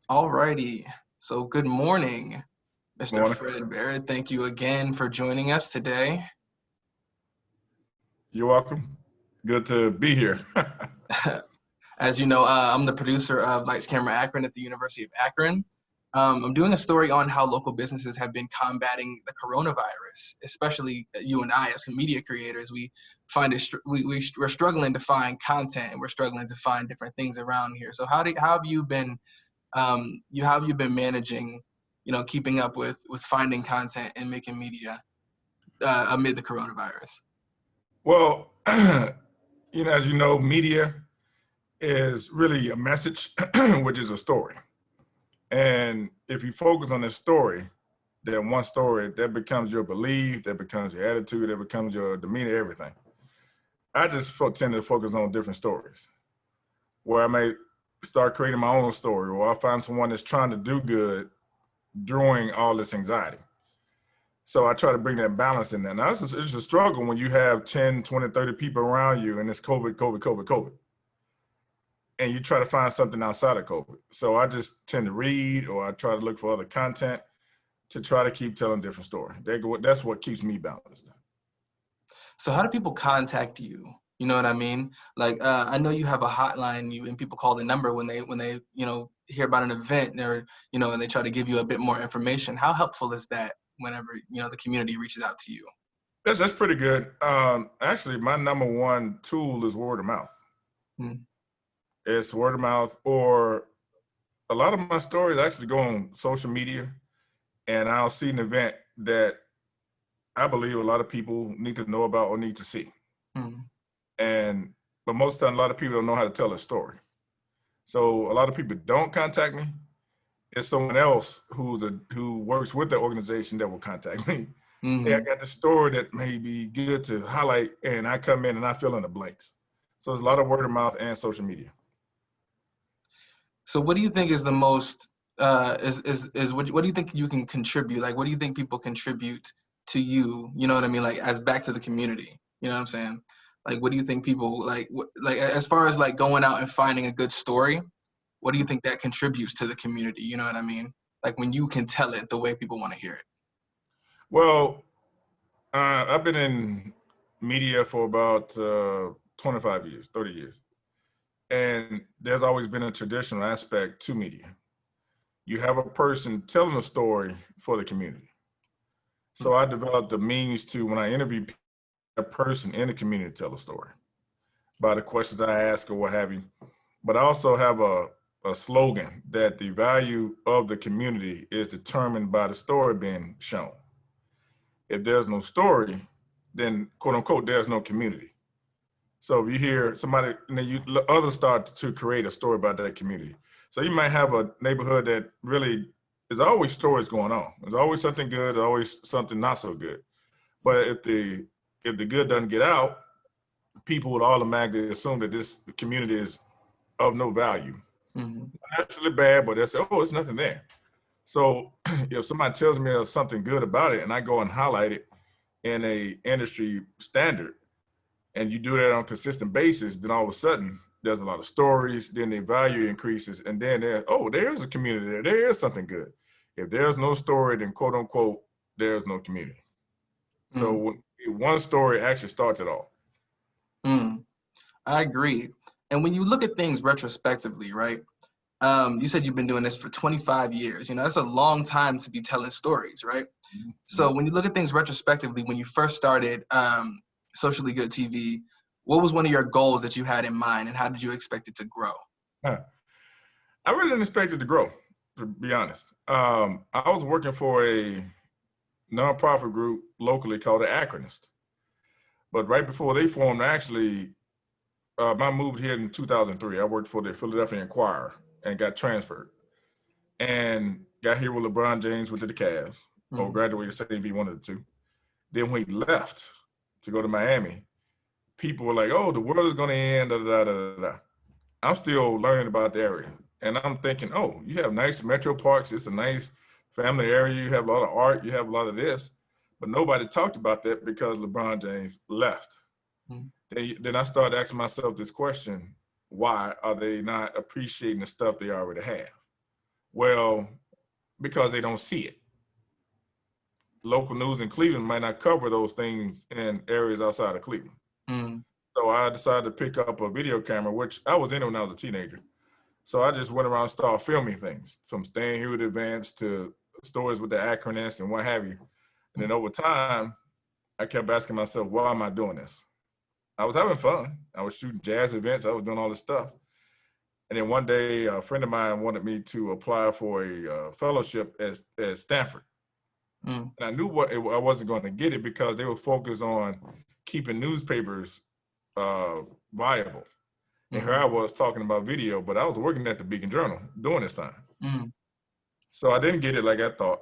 Alrighty. So good morning, Mr. Morning. Fred Barrett. Thank you again for joining us today. You're welcome. Good to be here. As you know, I'm the producer of Lights Camera Akron at the University of Akron. I'm doing a story on how local businesses have been combating the coronavirus, especially you and I as media creators. We find it we're struggling to find content, and we're struggling to find different things around here. So how have you been how have you been managing, keeping up with finding content and making media amid the coronavirus? Well, as you know, media is really a message, which is a story. And if you focus on this story, then one story, that becomes your belief, that becomes your attitude, that becomes your demeanor, everything. I just tend to focus on different stories where I may start creating my own story, or I find someone that's trying to do good during all this anxiety. So I try to bring that balance in there. Now, it's a struggle when you have 10, 20, 30 people around you and it's COVID, COVID, COVID, COVID. And you try to find something outside of COVID. So I just tend to read, or I try to look for other content to try to keep telling different stories. That's what keeps me balanced. So how do people contact you? You know what I mean? Like, I know you have a hotline, and people call the number when they hear about an event, or and they try to give you a bit more information. How helpful is that whenever the community reaches out to you? That's pretty good. Actually, my number one tool is word of mouth. Mm. It's word of mouth, or a lot of my stories actually go on social media, and I'll see an event that I believe a lot of people need to know about or need to see. Mm. But most of the time, a lot of people don't know how to tell a story. So a lot of people don't contact me. It's someone else who works with the organization that will contact me. Mm-hmm. Hey, I got the story that may be good to highlight, and I come in and I fill in the blanks. So there's a lot of word of mouth and social media. So what do you think is the most what do you think you can contribute? Like, what do you think people contribute to you? You know what I mean? Like, as back to the community. You know what I'm saying? Like, what do you think people like as far as like going out and finding a good story? What do you think that contributes to the community? You know what I mean? Like, when you can tell it the way people want to hear it. Well, I've been in media for about 25 years, 30 years. And there's always been a traditional aspect to media. You have a person telling a story for the community. So I developed the means to, when I interview a person in the community, tell a story by the questions I ask or what have you. But I also have a slogan that the value of the community is determined by the story being shown. If there's no story, then quote unquote, there's no community. So if you hear somebody, and then others start to create a story about that community. So you might have a neighborhood that really, there's always stories going on. There's always something good, there's always something not so good. But if the good doesn't get out, people would automatically assume that this community is of no value. Mm-hmm. Not necessarily bad, but they say, oh, it's nothing there. So if somebody tells me there's something good about it and I go and highlight it in a industry standard, and you do that on a consistent basis, then all of a sudden there's a lot of stories, then the value increases, and then there's a community there. There is something good. If there's no story, then quote unquote, there's no community. So one story actually starts it all. I agree. And when you look at things retrospectively, right? You said you've been doing this for 25 years. That's a long time to be telling stories, right? Mm-hmm. So when you look at things retrospectively, when you first started Socially Good TV, what was one of your goals that you had in mind, and how did you expect it to grow? I really didn't expect it to grow, to be honest. I was working for a nonprofit group locally called the Akrons. But right before they formed, actually, I moved here in 2003. I worked for the Philadelphia Inquirer and got transferred. And got here with LeBron James, went to the Cavs, or graduated St. V, one of the two. Then when he left to go to Miami, people were like, oh, the world is going to end, da, da, da, da, da. I'm still learning about the area. And I'm thinking, oh, you have nice metro parks. It's a nice family area. You have a lot of art. You have a lot of this. But nobody talked about that because LeBron James left. Then I started asking myself this question: why are they not appreciating the stuff they already have? Well, because they don't see it. Local news in Cleveland might not cover those things in areas outside of Cleveland. Mm. So I decided to pick up a video camera, which I was in it when I was a teenager. So I just went around and started filming things, from staying here with events to stories with the Akrons and what have you. And then over time, I kept asking myself, why am I doing this? I was having fun. I was shooting jazz events. I was doing all this stuff. And then one day, a friend of mine wanted me to apply for a fellowship at Stanford. Mm. And I knew I wasn't going to get it because they were focused on keeping newspapers viable. And here I was talking about video, but I was working at the Beacon Journal during this time. Mm. So I didn't get it like I thought.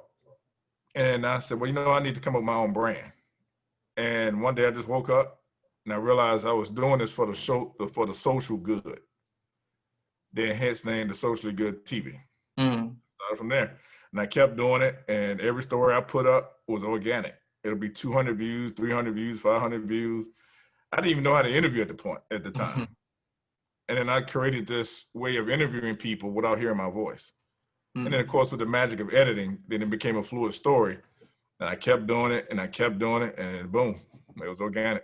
And I said, well, I need to come up with my own brand. And one day I just woke up and I realized I was doing this for the social good. Then hence named the Socially Good TV. Mm. Started from there. And I kept doing it. And every story I put up was organic. It'll be 200 views, 300 views, 500 views. I didn't even know how to interview at the time. And then I created this way of interviewing people without hearing my voice. And then, of course, with the magic of editing, then it became a fluid story. And I kept doing it, and I kept doing it, and boom, it was organic.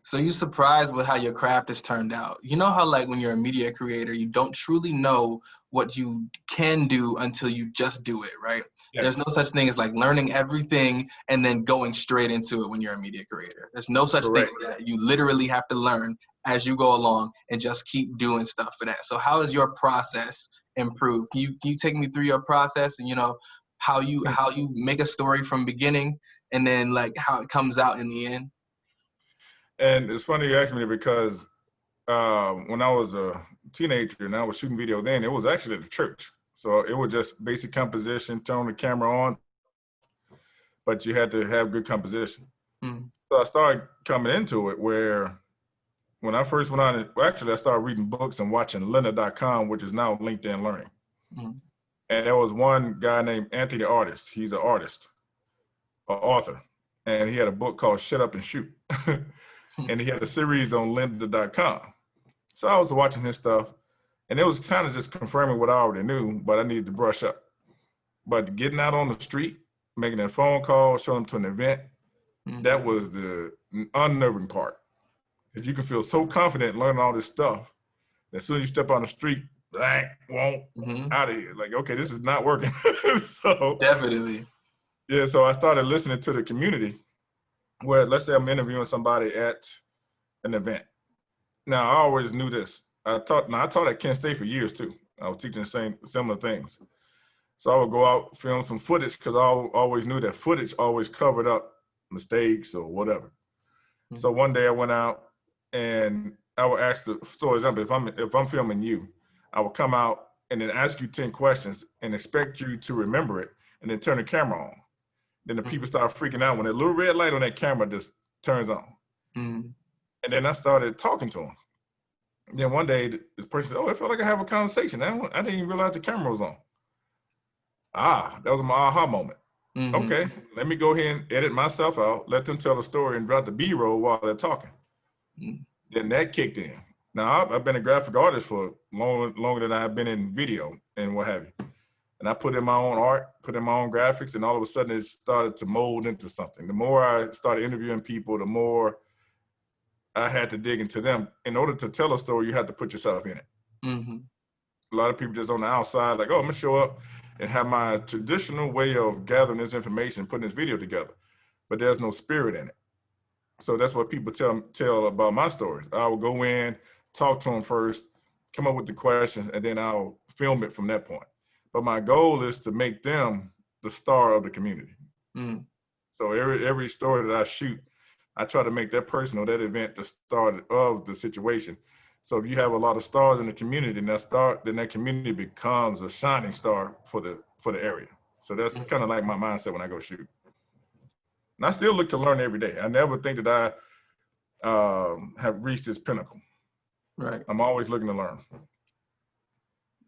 So you surprised with how your craft has turned out. You know how like when you're a media creator, you don't truly know what you can do until you just do it, right? Yes. There's no such thing as like learning everything and then going straight into it when you're a media creator. There's no such thing as that. You literally have to learn as you go along and just keep doing stuff for that. So how has your process improved? Can you take me through your process and how you make a story from beginning and then like how it comes out in the end? And it's funny you asked me because when I was a teenager and I was shooting video then, it was actually at the church. So it was just basic composition, turn the camera on, but you had to have good composition. Mm-hmm. So I started coming into it where when I first went on, I started reading books and watching lynda.com, which is now LinkedIn Learning. Mm-hmm. And there was one guy named Anthony Artist. He's an artist, an author. And he had a book called Shut Up and Shoot. And he had a series on lynda.com. So I was watching his stuff, and it was kind of just confirming what I already knew, but I needed to brush up. But getting out on the street, making a phone call, showing them to an event, that was the unnerving part. Because you can feel so confident learning all this stuff. As soon as you step on the street, out of here. Like, okay, this is not working. So definitely. Yeah, so I started listening to the community where, let's say I'm interviewing somebody at an event. Now, I always knew this. I taught at Kent State for years too. I was teaching similar things. So I would go out, film some footage because I always knew that footage always covered up mistakes or whatever. Mm-hmm. So one day I went out and I would ask for example, if I'm filming you, I would come out and then ask you 10 questions and expect you to remember it and then turn the camera on. Then the people start freaking out when that little red light on that camera just turns on. Mm-hmm. And then I started talking to them. And then one day, this person said, "Oh, I felt like I have a conversation. I didn't even realize the camera was on." That was my aha moment. Mm-hmm. Okay, let me go ahead and edit myself out, let them tell the story and drop the B-roll while they're talking. Mm-hmm. Then that kicked in. Now, I've been a graphic artist for longer than I've been in video and what have you. And I put in my own art, put in my own graphics, and all of a sudden it started to mold into something. The more I started interviewing people, the more I had to dig into them. In order to tell a story, you have to put yourself in it. Mm-hmm. A lot of people just on the outside, like, oh, I'm gonna show up and have my traditional way of gathering this information, putting this video together, but there's no spirit in it. So that's what people tell about my stories. I will go in, talk to them first, come up with the questions, and then I'll film it from that point. But my goal is to make them the star of the community. Mm. So every story that I shoot, I try to make that person or that event the star of the situation. So if you have a lot of stars in the community, then that community becomes a shining star for the area. So that's kind of like my mindset when I go shoot. And I still look to learn every day. I never think that I have reached this pinnacle. Right. I'm always looking to learn.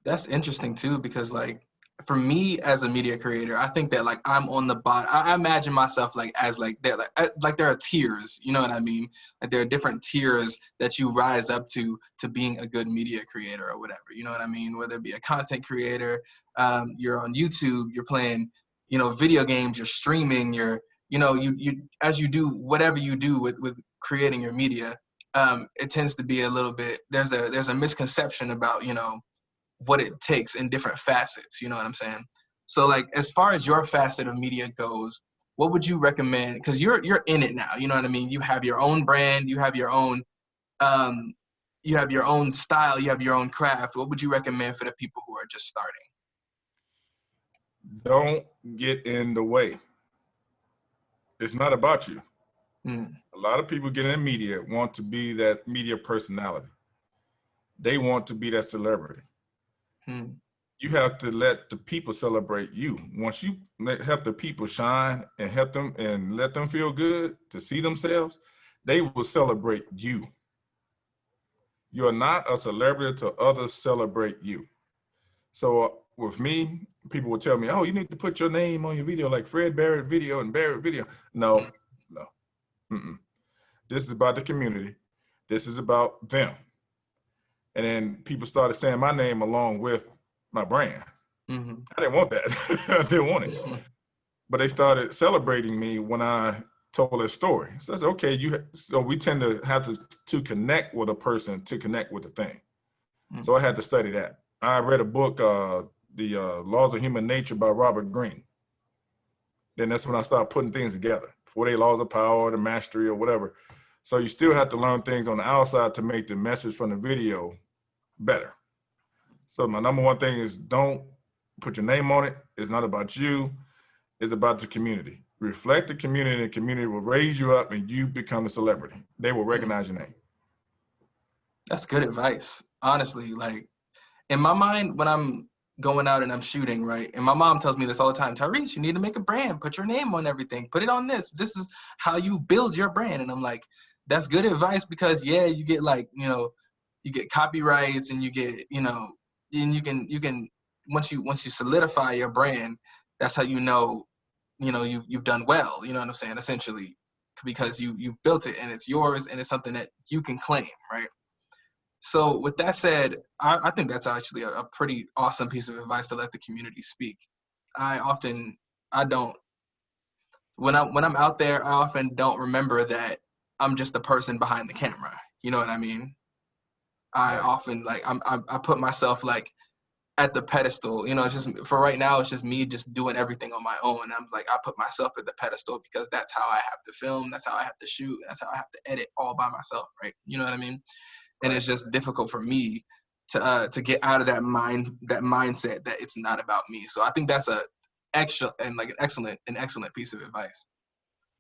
That's interesting too, because like for me as a media creator, I think that like I'm on the bottom. I imagine myself like as like there, like there are tiers. You know what I mean? Like there are different tiers that you rise up to being a good media creator or whatever. You know what I mean? Whether it be a content creator, you're on YouTube, you're playing, video games, you're streaming, you as you do whatever you do with creating your media. It tends to be a little bit. There's a misconception about what it takes in different facets, you know what I'm saying? So like as far as your facet of media goes, what would you recommend? Because you're in it now, you know what I mean? You have your own brand, um you have your own style, you have your own craft. What would you recommend for the people who are just starting? Don't get in the way. It's not about you. Mm, A lot of people get in media want to be that media personality. They want to be that celebrity. mm, You have to let the people celebrate you. Once you help the people shine and help them and let them feel good to see themselves, they will celebrate you. You're not a celebrity till others celebrate you. So with me, people will tell me, oh, you need to put your name on your video like Fred Barrett video and Barrett video. No, no. Mm-mm. This is about the community. This is about them. And then people started saying my name along with my brand. mm-hmm. I didn't want that. I didn't want it. But they started celebrating me when I told their story. So I said, okay, so we tend to have to connect with a person to connect with the thing. Mm-hmm. So I had to study that. I read a book, The Laws of Human Nature by Robert Greene. Then that's when I started putting things together. 48 Laws of Power, the Mastery, or whatever. So you still have to learn things on the outside to make the message from the video better. So my number one thing is don't put your name on it. It's not about you. It's about the community. Reflect the community, and the community will raise you up and you become a celebrity. They will recognize your name. That's good advice. Honestly, like in my mind, when I'm going out and I'm shooting, right? And my mom tells me this all the time, Tyrese, you need to make a brand, put your name on everything, put it on this. This is how you build your brand. And I'm like, that's good advice because yeah, you get like, you get copyrights and you get, and you can once you solidify your brand, that's how you've done well, you know what I'm saying? Essentially, because you've built it and it's yours and it's something that you can claim, right? So with that said, I think that's actually a pretty awesome piece of advice to let the community speak. I don't when I'm out there, I often don't remember that I'm just the person behind the camera. You know what I mean? I Right. often like I put myself like at the pedestal. It's just for right now. It's just me just doing everything on my own. I'm like I put myself at the pedestal because that's how I have to film. That's how I have to shoot. That's how I have to edit all by myself. Right? You know what I mean? And Right. it's just difficult for me to get out of that mindset that it's not about me. So I think that's an excellent piece of advice.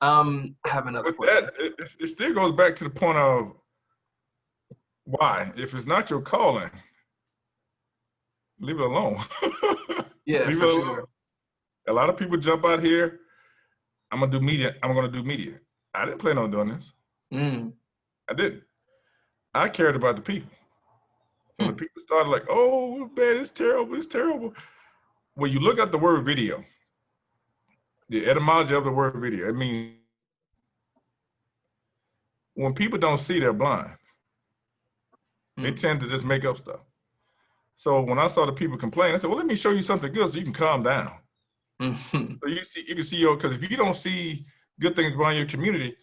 I have another With question. that, it still goes back to the point of why. If it's not your calling, leave it alone. Yeah, Leave for it alone. sure. A lot of people jump out here. I'm gonna do media. I'm gonna do media. I didn't plan on doing this. Mm. I didn't. I cared about the people. When the Hmm. people started like, "Oh, man, it's terrible. It's terrible." When you look at the word video, the etymology of the word video, it means when people don't see, they're blind. They Hmm. tend to just make up stuff. So when I saw the people complain, I said, "Well, let me show you something good so you can calm down." Hmm. So you can see because if you don't see good things around your community,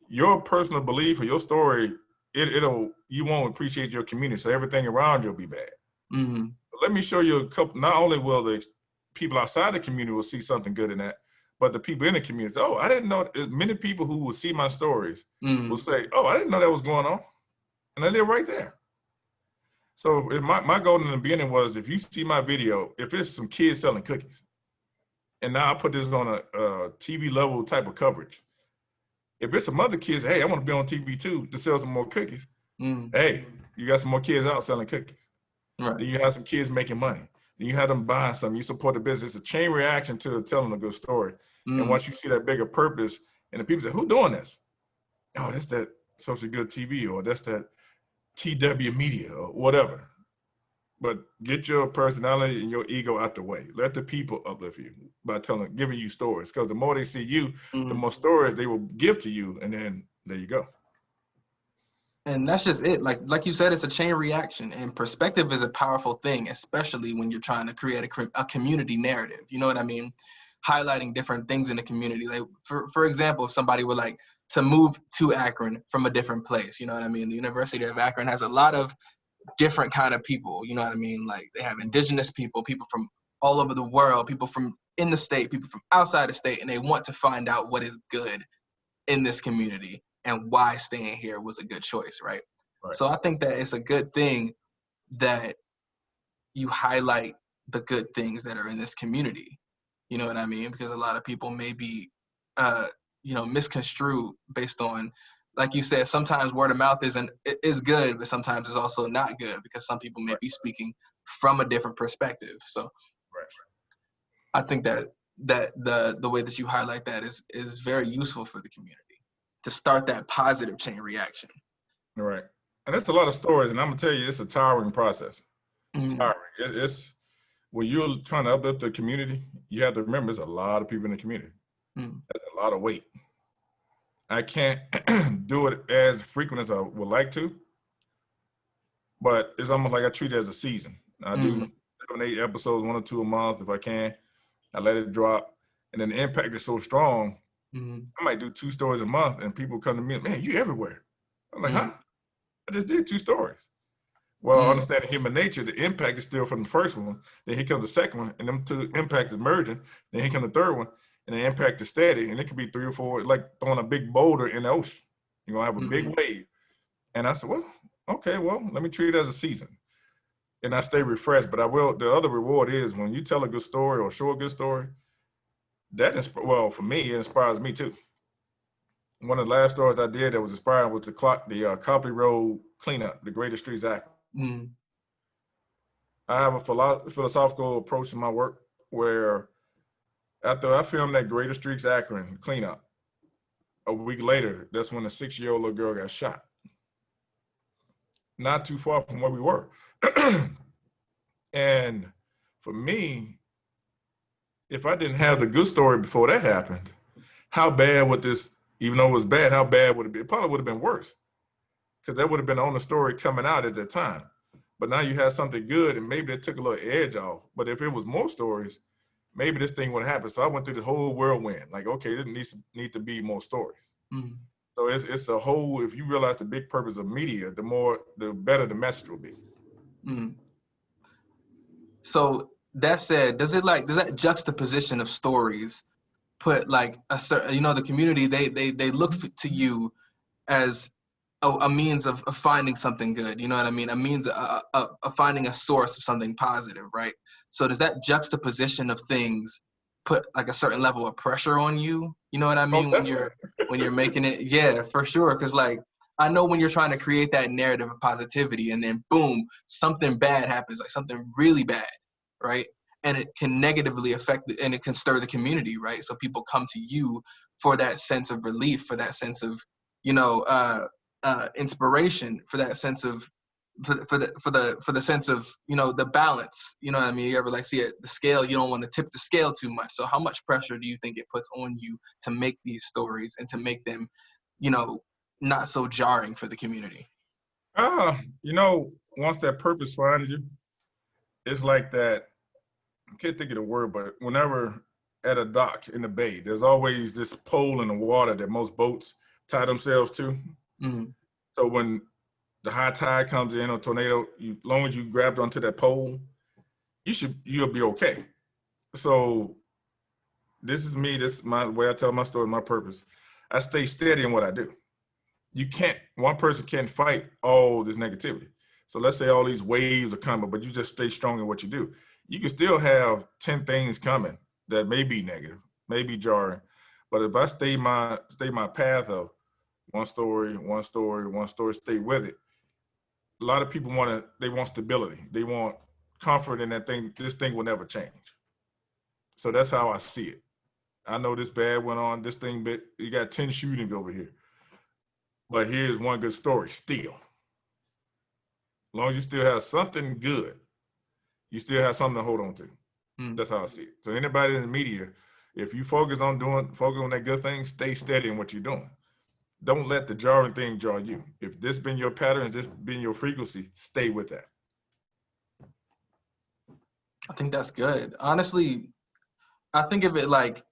your personal belief or your story, you won't appreciate your community. So everything around you will be bad. Hmm. But let me show you a couple. Not only will the people outside the community will see something good in that, but the people in the community say, "Oh, I didn't know." Many people who will see my stories will Hmm. say, "Oh, I didn't know that was going on," and they live right there. So if my goal in the beginning was, if you see my video, if it's some kids selling cookies, and now I put this on a TV level type of coverage. If it's some other kids, hey, I want to be on TV too to sell some more cookies. Hmm. Hey, you got some more kids out selling cookies. Right. Then you have some kids making money. Then you have them buying something. You support the business. It's a chain reaction to telling a good story. And Mm. once you see that bigger purpose, and the people say, "Who doing this?" Oh, that's that Social Good TV, or that's that TW Media, or whatever. but get your personality and your ego out the way. Let the people uplift you by giving you stories. Because the more they see you, the more stories they will give to you, and then there you go. And that's just it. Like you said, it's a chain reaction, and perspective is a powerful thing, especially when you're trying to create a community narrative. You know what I mean? Highlighting different things in the community. Like for example, if somebody were like to move to Akron from a different place, you know what I mean? The University of Akron has a lot of different kind of people, you know what I mean? Like they have indigenous people, people from all over the world, people from in the state, people from outside the state, and they want to find out what is good in this community and why staying here was a good choice, right? Right. So I think that it's a good thing that you highlight the good things that are in this community. You know what I mean? Because a lot of people may be, misconstrued based on, like you said, sometimes word of mouth is good, but sometimes it's also not good because some people may be speaking from a different perspective. So Right. I think that the way that you highlight that is very useful for the community to start that positive chain reaction. Right. And it's a lot of stories, and I'm gonna tell you, it's a tiring process. Tiring. It's when you're trying to uplift the community, you have to remember there's a lot of people in the community. That's a lot of weight. I can't do it as frequent as I would like to, but it's almost like I treat it as a season. I do 7, 8 episodes, 1 or 2 a month if I can. I let it drop, and then the impact is so strong. I might do 2 stories a month, and people come to me, man, you everywhere. I'm like, huh? I just did 2 stories. Well, understanding human nature, the impact is still from the first one. Then here comes the second one, and them 2 impacts is merging. Then here comes the third one, and the impact is steady, and it could be 3 or 4, like throwing a big boulder in the ocean. You're gonna have a big wave. And I said, well, okay, well, let me treat it as a season. And I stay refreshed. But the other reward is when you tell a good story or show a good story, for me, it inspires me too. One of the last stories I did that was inspiring was the Copley Road cleanup, the greatest streets Akron. I have a philosophical approach to my work where after I filmed that Greater Streets Akron cleanup, a week later, that's when a 6-year-old little girl got shot. Not too far from where we were. And for me, if I didn't have the good story before that happened, how bad would this, even though it was bad, how bad would it be? It probably would have been worse because that would have been the only story coming out at that time. But now you have something good and maybe it took a little edge off. But if it was more stories, maybe this thing would happen. So I went through the whole whirlwind. Like, okay, there need to be more stories. So it's a whole, if you realize the big purpose of media, the better the message will be. So that said, does that juxtaposition of stories put like a certain, the community, they look to you as a means of finding something good, you know what I mean? A means of finding a source of something positive, right? So does that juxtaposition of things put like a certain level of pressure on you? You know what I mean? When you're making it, yeah, for sure. Cause like, I know when you're trying to create that narrative of positivity and then boom, something bad happens, like something really bad, right? And it can negatively affect and it can stir the community, right? So people come to you for that sense of relief, for that sense of, inspiration, for that sense of for the sense of the balance. You know what I mean? You ever like see it, the scale? You don't want to tip the scale too much. So how much pressure do you think it puts on you to make these stories and to make them, not so jarring for the community? Once that purpose finds you, it's like that. I can't think of the word, but whenever at a dock in the bay, there's always this pole in the water that most boats tie themselves to. So when the high tide comes in or tornado, as long as you grabbed onto that pole, you'll be okay. So this is me. This is my way I tell my story, my purpose. I stay steady in what I do. One person can't fight all this negativity. So let's say all these waves are coming, but you just stay strong in what you do. You can still have 10 things coming that may be negative, may be jarring. But if I stay my path of one story, stay with it. A lot of people want stability. They want comfort in that thing. This thing will never change. So that's how I see it. I know this bad went on, this thing, but you got 10 shootings over here. But here's one good story still. As long as you still have something good, you still have something to hold on to. That's how I see it. So anybody in the media, if you focus on that good thing, stay steady in what you're doing. Don't let the jarring thing jar you. If this been your pattern, if this been your frequency, stay with that. I think that's good. Honestly, I think of it like,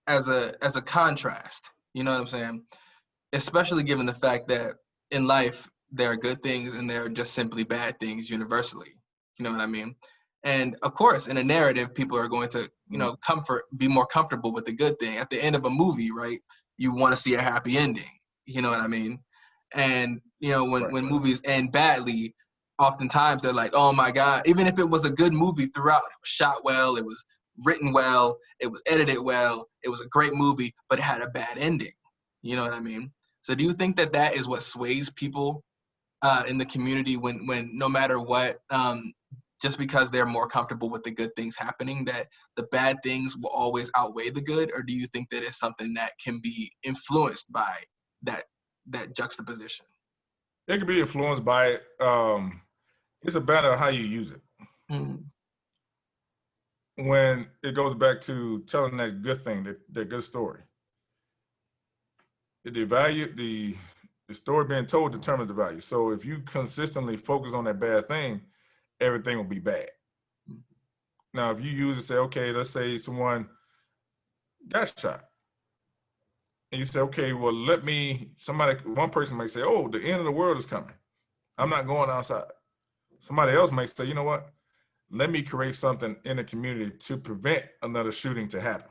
as a contrast. You know what I'm saying? Especially given the fact that in life there are good things and there are just simply bad things universally. You know what I mean? And of course, in a narrative, people are going to, be more comfortable with the good thing. At the end of a movie, right? You want to see a happy ending. You know what I mean? And when movies end badly, oftentimes they're like, oh my God, even if it was a good movie throughout, it was shot well, it was written well, it was edited well, it was a great movie, but it had a bad ending. You know what I mean? So do you think that that is what sways people in the community when no matter what, just because they're more comfortable with the good things happening, that the bad things will always outweigh the good? Or do you think that it's something that can be influenced by that juxtaposition? It can be influenced by it. It's a matter of how you use it. Mm. When it goes back to telling that good thing, that good story, the value, the story being told determines the value. So if you consistently focus on that bad thing, everything will be bad. Now, if you use it, say, okay, let's say someone got shot, and you say, okay, well, one person may say, oh, the end of the world is coming. I'm not going outside. Somebody else may say, you know what? Let me create something in the community to prevent another shooting to happen.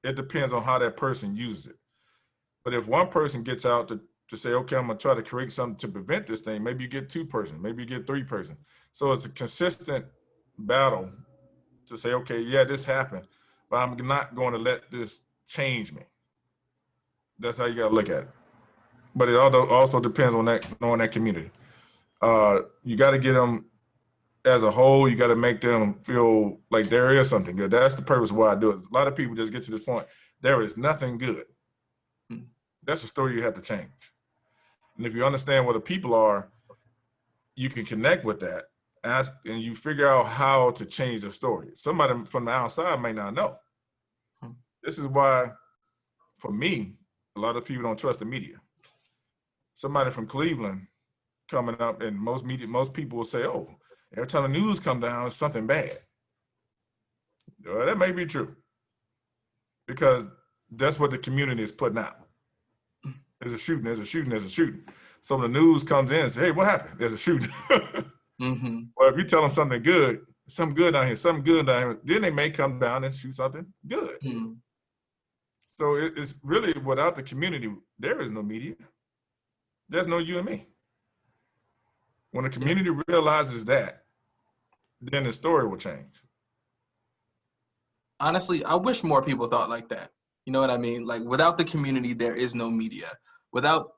It depends on how that person uses it. But if one person gets out to say, okay, I'm gonna try to create something to prevent this thing, maybe you get 2 persons, maybe you get 3 persons. So it's a consistent battle to say, okay, yeah, this happened, but I'm not going to let this change me. That's how you gotta look at it. But it also depends on knowing that community. You gotta get them as a whole, you gotta make them feel like there is something good. That's the purpose of why I do it. A lot of people just get to this point, there is nothing good. That's a story you have to change. And if you understand what the people are, you can connect with that and you figure out how to change the story. Somebody from the outside may not know. This is why, for me, a lot of people don't trust the media. Somebody from Cleveland coming up, and most people will say, oh, every time the news come down, it's something bad. Well, that may be true, because that's what the community is putting out. There's a shooting, there's a shooting, there's a shooting. So when the news comes in and says, hey, what happened? There's a shooting. Well, if you tell them something good down here, then they may come down and shoot something good. So it's really, without the community, there is no media. There's no you and me. When the community realizes that, then the story will change. Honestly, I wish more people thought like that. You know what I mean? Like, without the community, there is no media. Without,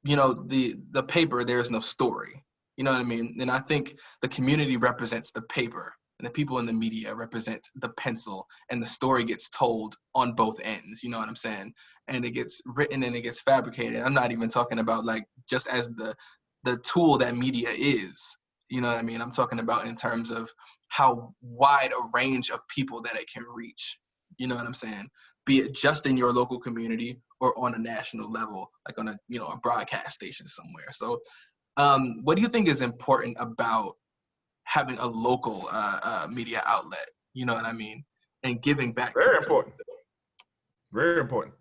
the paper, there is no story. You know what I mean? And I think the community represents the paper, and the people in the media represent the pencil, and the story gets told on both ends. You know what I'm saying? And it gets written and it gets fabricated. I'm not even talking about like just as the tool that media is. You know what I mean? I'm talking about in terms of how wide a range of people that it can reach. You know what I'm saying? Be it just in your local community or on a national level, like on a broadcast station somewhere. So what do you think is important about having a local media outlet? You know what I mean? And giving back to Very important. Very important.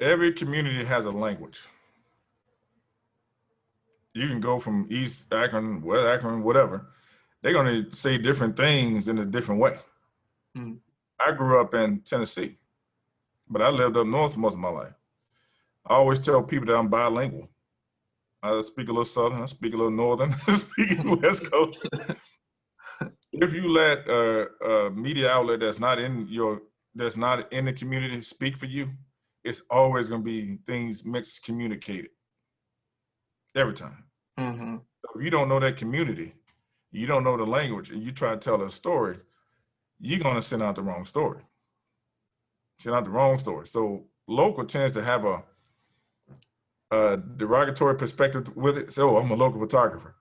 Every community has a language. You can go from East Akron, West Akron, whatever. They're going to say different things in a different way. I grew up in Tennessee, but I lived up north most of my life. I always tell people that I'm bilingual. I speak a little Southern, I speak a little Northern, I speak West Coast. If you let a media outlet that's not in the community speak for you, it's always going to be things mixed communicated every time. So if you don't know that community, you don't know the language, and you try to tell a story, you're going to send out the wrong story. So local tends to have a derogatory perspective with it. So I'm a local photographer.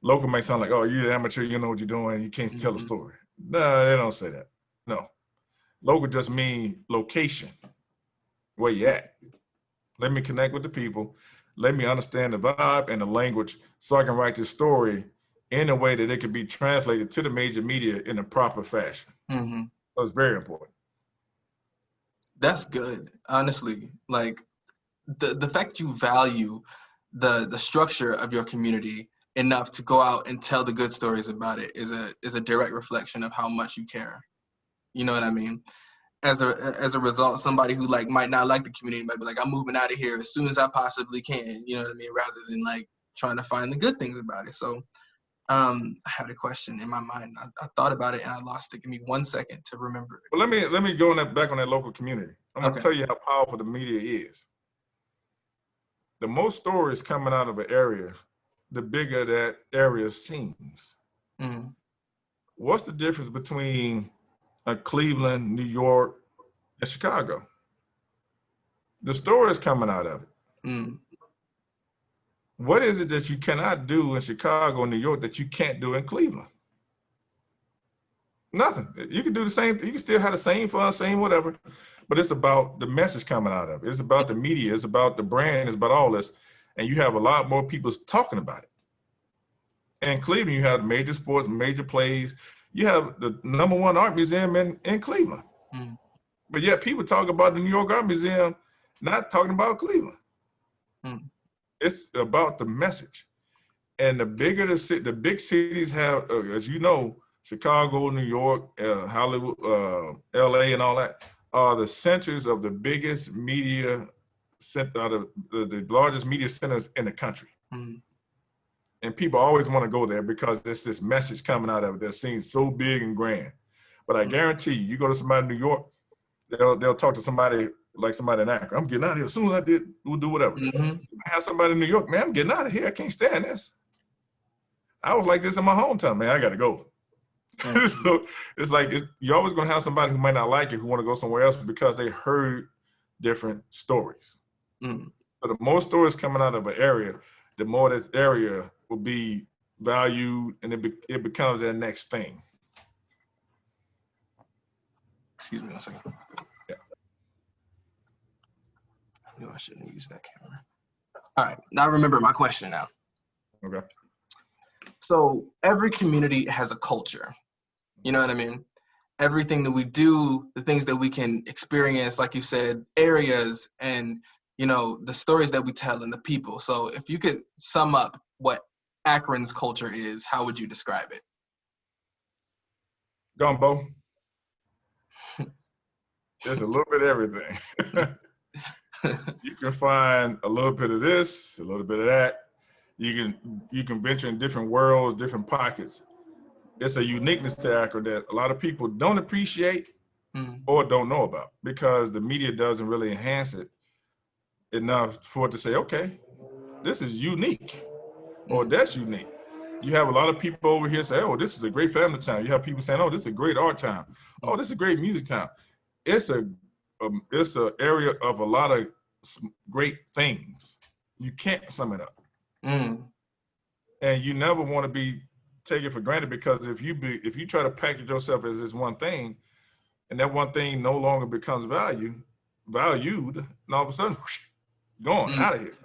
Local may sound like, oh, you're an amateur, you know what you're doing, you can't tell a Mm-hmm. story. No, they don't say that. No. Local just means location, where you at. Let me connect with the people. Let me understand the vibe and the language so I can write this story in a way that it can be translated to the major media in a proper fashion. Mm-hmm. So it's very important. That's good, honestly. Like the fact you value the structure of your community enough to go out and tell the good stories about it is a direct reflection of how much you care. You know what I mean? As a result, somebody who like might not like the community might be like, I'm moving out of here as soon as I possibly can. You know what I mean? Rather than like trying to find the good things about it. So I had a question in my mind. I thought about it and I lost it. Give me 1 second to remember it. But let me go on that back on that local community. I'm gonna Okay. tell you how powerful the media is. The most stories coming out of an area, the bigger that area seems. Mm-hmm. What's the difference between Cleveland, New York, and Chicago? The stories coming out of it. Mm-hmm. What is it that you cannot do in Chicago and New York that you can't do in Cleveland? Nothing. You can do the same. You can still have the same fun, same whatever, but it's about the message coming out of it. It's about the media. It's about the brand. It's about all this, and you have a lot more people talking about it. In Cleveland, you have major sports, major plays. You have the #1 art museum in Cleveland, Mm-hmm. but yet people talk about the New York Art Museum, not talking about Cleveland. Mm-hmm. It's about the message. And the bigger the big cities have, as you know, Chicago, New York, Hollywood, LA, and all that are the centers of the biggest media, the largest media centers in the country. Mm-hmm. And people always want to go there because there's this message coming out of it that seems so big and grand. But I guarantee you go to somebody in New York, they'll talk to somebody like somebody in Akron. I'm getting out of here. As soon as we'll do whatever. Mm-hmm. I have somebody in New York, man, I'm getting out of here. I can't stand this. I was like this in my hometown, man. I got to go. Mm-hmm. So it's like you're always going to have somebody who might not like it, who want to go somewhere else because they heard different stories. Mm-hmm. So the more stories coming out of an area, the more this area will be valued, and it becomes their next thing. Excuse me 1 second. Yeah. I knew I shouldn't have used that camera. All right, now I remember my question now. Okay. So every community has a culture. You know what I mean? Everything that we do, the things that we can experience, like you said, areas and, you know, the stories that we tell and the people. So if you could sum up what Akron's culture is, how would you describe it? Gumbo. There's a little bit of everything. You can find a little bit of this, a little bit of that. You can venture in different worlds, different pockets. It's a uniqueness to Akron that a lot of people don't appreciate or don't know about because the media doesn't really enhance it enough for it to say, okay, this is unique or that's unique. You have a lot of people over here say, oh, this is a great family town. You have people saying, oh, this is a great art town. Oh, this is a great music town. It's an area of a lot of great things. You can't sum it up. And you never want to be taken for granted because if you try to package yourself as this one thing, and that one thing no longer becomes valued, and all of a sudden, whoosh, gone out of here.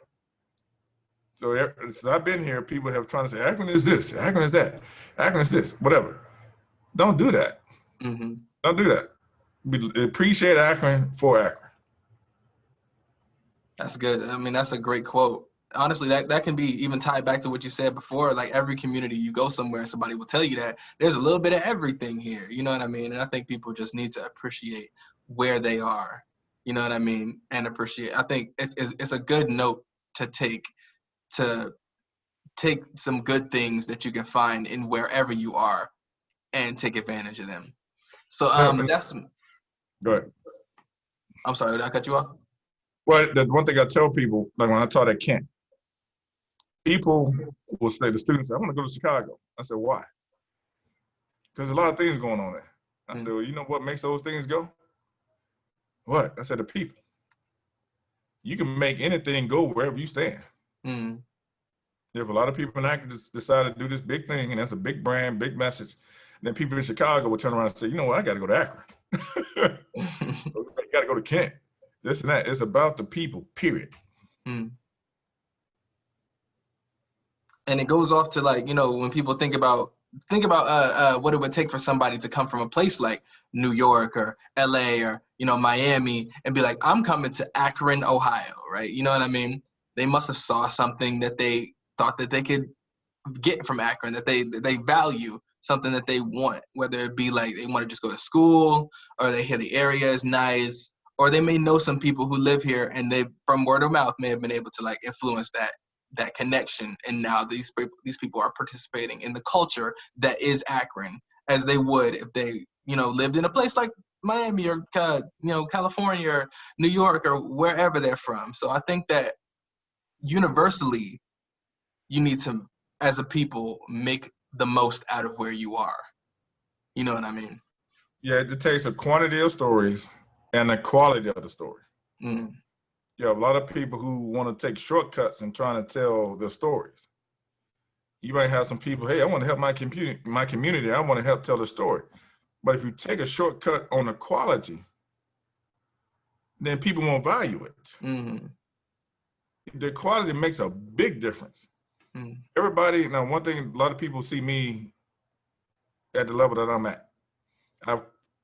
So I've been here. People have tried to say, Akron is this, Akron is that, Akron is this, whatever. Don't do that. Don't do that. Appreciate Akron for Akron. That's good. I mean, that's a great quote. Honestly, that can be even tied back to what you said before. Like every community, you go somewhere, somebody will tell you that there's a little bit of everything here. You know what I mean? And I think people just need to appreciate where they are. You know what I mean? And appreciate. I think it's a good note to take some good things that you can find in wherever you are and take advantage of them. So that's. Go ahead. I'm sorry, did I cut you off? Well, the one thing I tell people, like when I taught at Kent, people will say, the students, I want to go to Chicago. I said, why? Because there's a lot of things going on there. I said, well, you know what makes those things go? What? I said, the people. You can make anything go wherever you stand. If a lot of people in Akron decide to do this big thing, and that's a big brand, big message, then people in Chicago will turn around and say, you know what, I got to go to Akron. I got to go to Kent. This and that. It's about the people, period. Mm. And it goes off to, like, you know, when people think about what it would take for somebody to come from a place like New York or LA or, you know, Miami and be like, I'm coming to Akron, Ohio, right? You know what I mean? They must have saw something that they thought that they could get from Akron, that they value, something that they want, whether it be like they want to just go to school, or they hear the area is nice, or they may know some people who live here and they, from word of mouth, may have been able to like influence that connection, and now these people are participating in the culture that is Akron, as they would if they, you know, lived in a place like Miami or you know, California or New York or wherever they're from. So I think that universally, you need to, as a people, make the most out of where you are. You know what I mean? Yeah, it takes a quantity of stories and a quality of the story. Mm. You have a lot of people who want to take shortcuts in trying to tell their stories. You might have some people, hey, I want to help my community. I want to help tell the story. But if you take a shortcut on the quality, then people won't value it. Mm-hmm. The quality makes a big difference. Mm. Everybody, now one thing, a lot of people see me at the level that I'm at.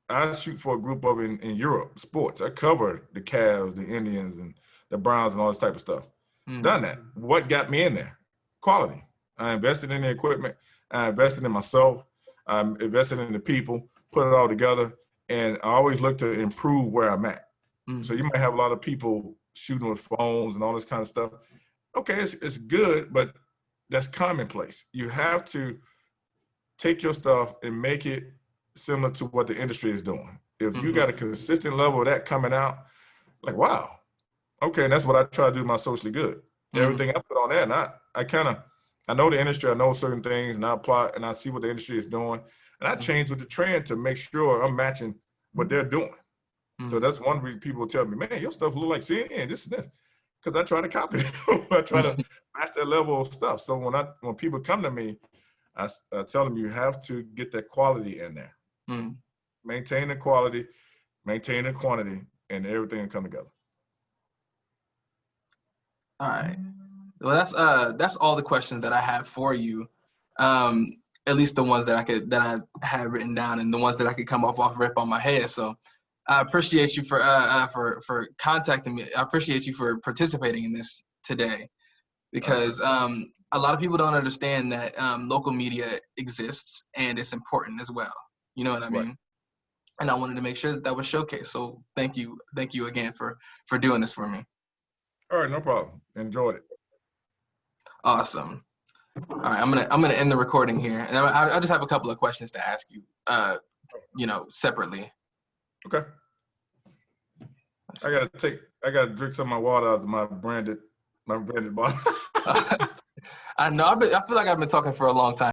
I shoot for a group of in Europe, sports. I cover the Cavs, the Indians, and the Browns and all this type of stuff. Mm. Done that. What got me in there? Quality. I invested in the equipment. I invested in myself. I invested in the people, put it all together, and I always look to improve where I'm at. Mm. So you might have a lot of people shooting with phones and all this kind of stuff. Okay, it's good, but that's commonplace. You have to take your stuff and make it similar to what the industry is doing. If you got a consistent level of that coming out, like, wow, okay, and that's what I try to do my socially good. Everything I put on there, and I know the industry, I know certain things, and I apply, and I see what the industry is doing, and I change with the trend to make sure I'm matching what they're doing. So that's one reason people tell me, man, your stuff look like CNN, this and this, because I try to copy it. I try to match that level of stuff. So when people come to me, I tell them you have to get that quality in there. Mm. Maintain the quality, maintain the quantity, and everything will come together. All right. Well, that's all the questions that I have for you. At least the ones that I have written down, and the ones that I could come off rip on my head. So I appreciate you for contacting me. I appreciate you for participating in this today, because a lot of people don't understand that local media exists and it's important as well. You know what I mean? Right. And I wanted to make sure that was showcased. So thank you again for doing this for me. All right, no problem. Enjoyed it. Awesome. All right, I'm gonna end the recording here, and I just have a couple of questions to ask you, you know, separately. Okay. I gotta drink some of my water out of my branded bottle. I know. I feel like I've been talking for a long time.